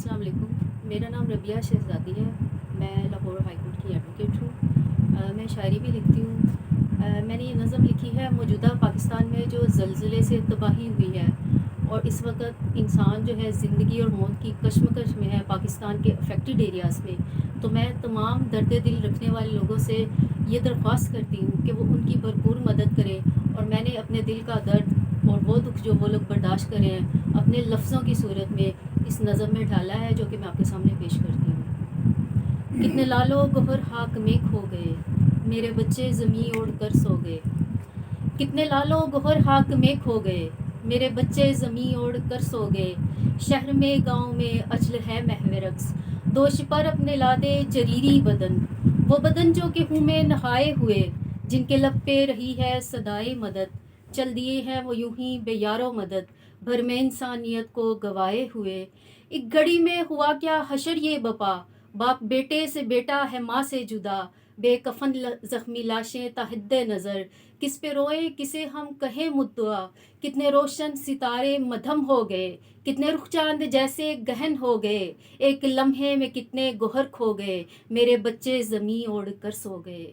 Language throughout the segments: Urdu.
السلام علیکم، میرا نام ربیہ شہزادی ہے۔ میں لاہور ہائی کورٹ کی ایڈوکیٹ ہوں۔ میں شاعری بھی لکھتی ہوں۔ میں نے یہ نظم لکھی ہے موجودہ پاکستان میں جو زلزلے سے تباہی ہوئی ہے اور اس وقت انسان جو ہے زندگی اور موت کی کشمکش میں ہے پاکستان کے افیکٹڈ ایریاز میں، تو میں تمام درد دل رکھنے والے لوگوں سے یہ درخواست کرتی ہوں کہ وہ ان کی بھرپور مدد کریں، اور میں نے اپنے دل کا درد اور وہ دکھ جو وہ لوگ برداشت کرے ہیں اپنے لفظوں کی صورت میں اس نظم میں ڈالا ہے، جو کہ میں آپ کے سامنے پیش کرتی ہوں۔ کتنے لالو گہر خاک میں کھو گئے، میرے بچے زمیں اوڑھ کر سو گئے۔ کتنے لالو گہر خاک میں کھو گئے، میرے بچے زمیں اوڑھ کر سو گئے۔ شہر میں گاؤں میں اجل ہے محو رقص، دوش پر اپنے لادے جریری بدن، وہ بدن جو کہ ہوں میں نہائے ہوئے، جن کے لب پہ رہی ہے صدائے مدد، چل دیے ہیں وہ یوں ہی بے یار و مدد، بھر میں انسانیت کو گوائے ہوئے۔ ایک گھڑی میں ہوا کیا حشر یہ بپا، باپ بیٹے سے بیٹا ہے ماں سے جدا، بے کفن زخمی لاشیں تا حد نظر، کس پہ روئیں کسے ہم کہیں مدعا، کتنے روشن ستارے مدھم ہو گئے، کتنے رخ چاند جیسے گہن ہو گئے، ایک لمحے میں کتنے گوہر کھو گئے، میرے بچے زمیں اوڑھ کر سو گئے۔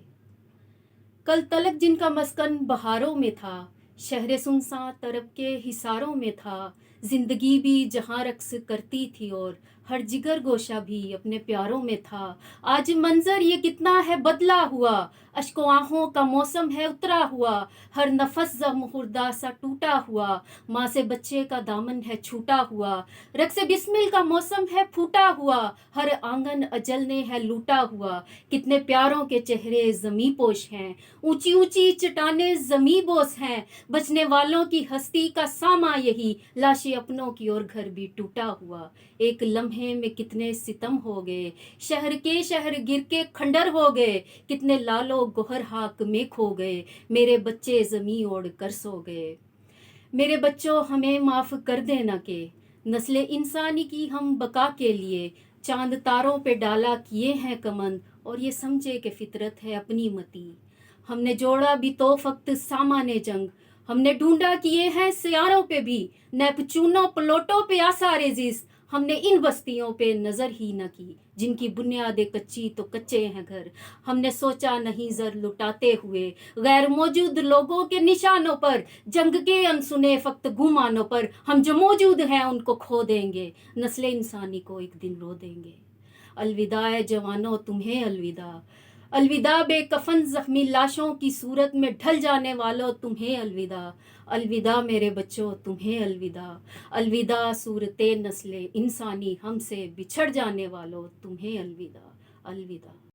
کل تلک جن کا مسکن بہاروں میں تھا، شہر سنساں طرب کے حصاروں میں تھا، زندگی بھی جہاں رقص کرتی تھی اور ہر جگر گوشہ بھی اپنے پیاروں میں تھا، آج منظر یہ کتنا ہے بدلا ہوا، اشک و آہوں کا موسم ہے اترا ہوا، ہر نفس زخم خوردہ سا ٹوٹا ہوا، ماں سے بچے کا دامن ہے چھوٹا ہوا، رقص بسمل کا موسم ہے پھوٹا ہوا، ہر آنگن اجل نے ہے لوٹا ہوا، کتنے پیاروں کے چہرے زمیں پوش ہیں، اونچی اونچی چٹانیں زمیں بوس ہیں، بچنے والوں کی ہستی کا ساماں یہی، لاشیں اپنوں کی اور گھر بھی ٹوٹا ہوا، ایک لمحے میں کتنے ستم ہو گئے، شہر کے شہر گر کے کھنڈر ہو گئے، کتنے لالو گوہر خاک میں کھو گئے، میرے بچے زمیں اوڑھ کر سو گئے۔ میرے بچوں ہمیں معاف کر دینا کہ نسل انسانی کی ہم بقا کے لیے چاند تاروں پہ ڈالا کیے ہیں کمند، اور یہ سمجھے کہ فطرت ہے اپنی متی، ہم نے جوڑا بھی تو فقط سامان جنگ، ہم نے ڈھونڈا کیے ہیں سیاروں پہ بھی نیپچونوں پلوٹوں پہ آثار زیست، ہم نے ان بستیوں پہ نظر ہی نہ کی جن کی بنیادیں کچی تو کچے ہیں گھر، ہم نے سوچا نہیں زر لٹاتے ہوئے غیر موجود لوگوں کے نشانوں پر، جنگ کے انسنے فقط گمانوں پر، ہم جو موجود ہیں ان کو کھو دیں گے، نسل انسانی کو ایک دن رو دیں گے۔ الوداع اے جوانوں تمہیں الوداع، الوداع بے کفن زخمی لاشوں کی صورت میں ڈھل جانے والوں تمہیں الوداع، الوداع میرے بچوں تمہیں الوداع، الوداع صورت نسل انسانی ہم سے بچھڑ جانے والوں تمہیں الوداع، الوداع۔